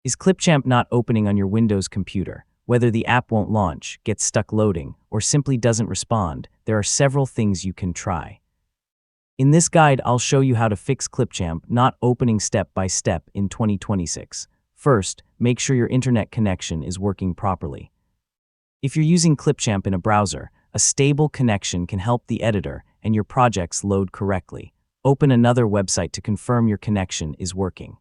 Is Clipchamp not opening on your Windows computer? Whether the app won't launch, gets stuck loading, or simply doesn't respond, there are several things you can try. In this guide, I'll show you how to fix Clipchamp not opening step by step in 2026. First, make sure your internet connection is working properly. If you're using Clipchamp in a browser, a stable connection can help the editor and your projects load correctly. Open another website to confirm your connection is working.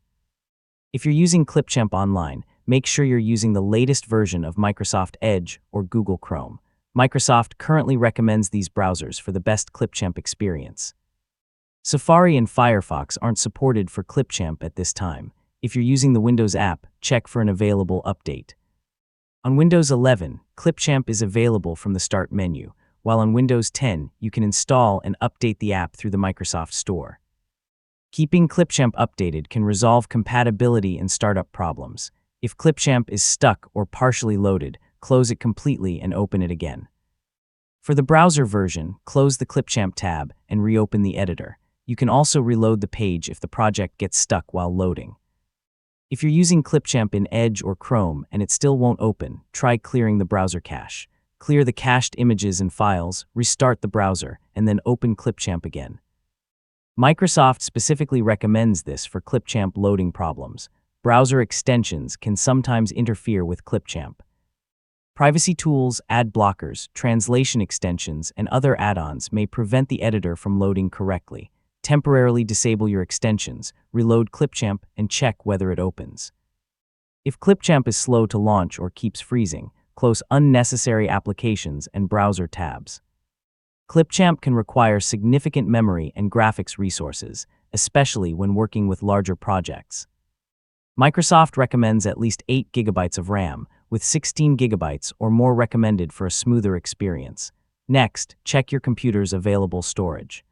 If you're using Clipchamp online, make sure you're using the latest version of Microsoft Edge or Google Chrome. Microsoft currently recommends these browsers for the best Clipchamp experience. Safari and Firefox aren't supported for Clipchamp at this time. If you're using the Windows app, check for an available update. On Windows 11, Clipchamp is available from the Start menu, while on Windows 10, you can install and update the app through the Microsoft Store. Keeping Clipchamp updated can resolve compatibility and startup problems. If Clipchamp is stuck or partially loaded, close it completely and open it again. For the browser version, close the Clipchamp tab and reopen the editor. You can also reload the page if the project gets stuck while loading. If you're using Clipchamp in Edge or Chrome and it still won't open, try clearing the browser cache. Clear the cached images and files, restart the browser, and then open Clipchamp again. Microsoft specifically recommends this for Clipchamp loading problems. Browser extensions can sometimes interfere with Clipchamp. Privacy tools, ad blockers, translation extensions, and other add-ons may prevent the editor from loading correctly. Temporarily disable your extensions, reload Clipchamp, and check whether it opens. If Clipchamp is slow to launch or keeps freezing, close unnecessary applications and browser tabs. Clipchamp can require significant memory and graphics resources, especially when working with larger projects. Microsoft recommends at least 8 GB of RAM, with 16 GB or more recommended for a smoother experience. Next, check your computer's available storage.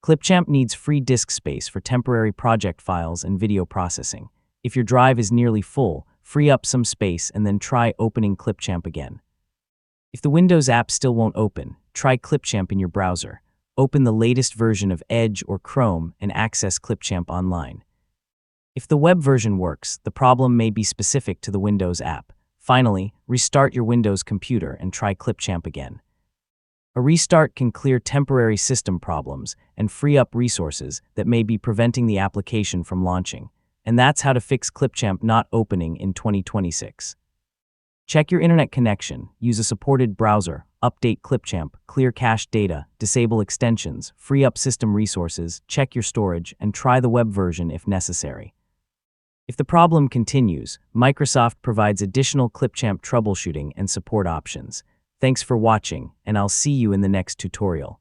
Clipchamp needs free disk space for temporary project files and video processing. If your drive is nearly full, free up some space and then try opening Clipchamp again. If the Windows app still won't open, try Clipchamp in your browser. Open the latest version of Edge or Chrome and access Clipchamp online. If the web version works, the problem may be specific to the Windows app. Finally, restart your Windows computer and try Clipchamp again. A restart can clear temporary system problems and free up resources that may be preventing the application from launching. And that's how to fix Clipchamp not opening in 2026. Check your internet connection, use a supported browser, update Clipchamp, clear cached data, disable extensions, free up system resources, check your storage, and try the web version if necessary. If the problem continues, Microsoft provides additional Clipchamp troubleshooting and support options. Thanks for watching, and I'll see you in the next tutorial.